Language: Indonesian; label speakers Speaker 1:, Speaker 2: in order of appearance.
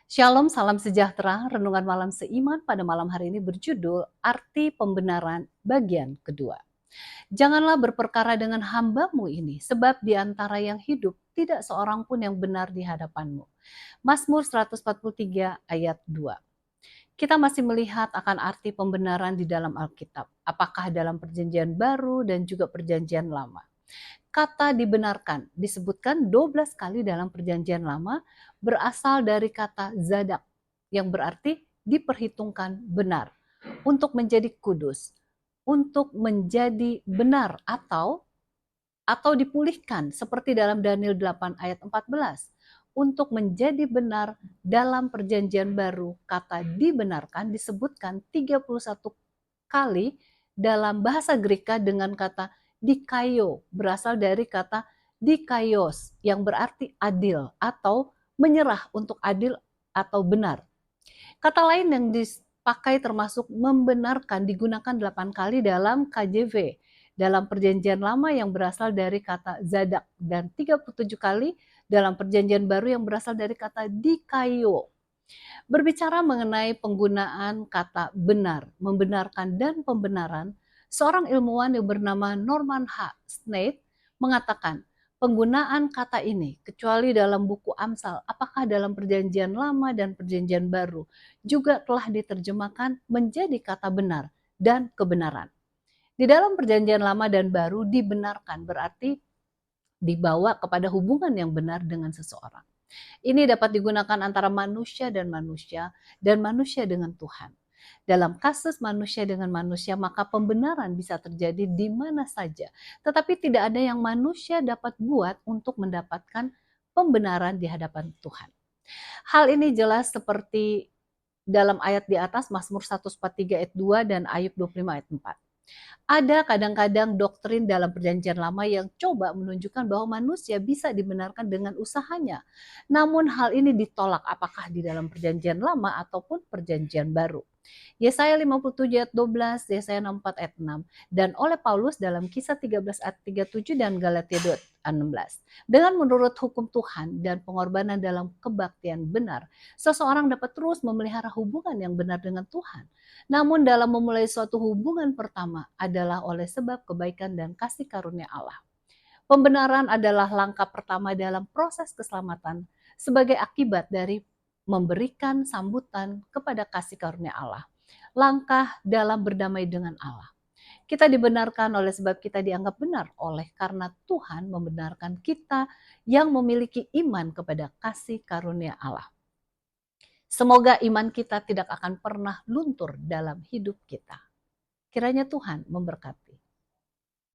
Speaker 1: Shalom, salam sejahtera. Renungan malam seiman pada malam hari ini berjudul Arti Pembenaran bagian kedua. Janganlah berperkara dengan hambamu ini, sebab di antara yang hidup tidak seorang pun yang benar di hadapanmu. Mazmur 143 ayat 2. Kita masih melihat akan arti pembenaran di dalam Alkitab, apakah dalam perjanjian baru dan juga perjanjian lama. Kata dibenarkan disebutkan 12 kali dalam perjanjian lama, berasal dari kata zadak yang berarti diperhitungkan benar, untuk menjadi kudus, untuk menjadi benar atau dipulihkan seperti dalam Daniel 8 ayat 14. Untuk menjadi benar dalam perjanjian baru, kata dibenarkan disebutkan 31 kali dalam bahasa Greka dengan kata dikaio, berasal dari kata dikaios yang berarti adil atau menyerah untuk adil atau benar. Kata lain yang dipakai termasuk membenarkan digunakan 8 kali dalam KJV, dalam perjanjian lama yang berasal dari kata zadak, dan 37 kali dalam perjanjian baru yang berasal dari kata dikaio. Berbicara mengenai penggunaan kata benar, membenarkan, dan pembenaran, seorang ilmuwan yang bernama Norman H. Snaith mengatakan, penggunaan kata ini, kecuali dalam buku Amsal, apakah dalam perjanjian lama dan perjanjian baru, juga telah diterjemahkan menjadi kata benar dan kebenaran. Di dalam perjanjian lama dan baru, dibenarkan berarti dibawa kepada hubungan yang benar dengan seseorang. Ini dapat digunakan antara manusia dan manusia dengan Tuhan. Dalam kasus manusia dengan manusia, maka pembenaran bisa terjadi di mana saja. Tetapi tidak ada yang manusia dapat buat untuk mendapatkan pembenaran di hadapan Tuhan. Hal ini jelas seperti dalam ayat di atas, Mazmur 143 ayat 2 dan Ayub 25 ayat 4. Ada kadang-kadang doktrin dalam perjanjian lama yang coba menunjukkan bahwa manusia bisa dibenarkan dengan usahanya. Namun hal ini ditolak apakah di dalam perjanjian lama ataupun perjanjian baru. Yesaya 57 ayat 12, Yesaya 64 ayat 6, dan oleh Paulus dalam Kisah 13 ayat 37 dan Galatia 2 ayat 16. Dengan menurut hukum Tuhan dan pengorbanan dalam kebaktian benar, seseorang dapat terus memelihara hubungan yang benar dengan Tuhan. Namun dalam memulai suatu hubungan pertama adalah oleh sebab kebaikan dan kasih karunia Allah. Pembenaran adalah langkah pertama dalam proses keselamatan sebagai akibat dari memberikan sambutan kepada kasih karunia Allah. Langkah dalam berdamai dengan Allah. Kita dibenarkan oleh sebab kita dianggap benar oleh karena Tuhan membenarkan kita yang memiliki iman kepada kasih karunia Allah. Semoga iman kita tidak akan pernah luntur dalam hidup kita. Kiranya Tuhan memberkati.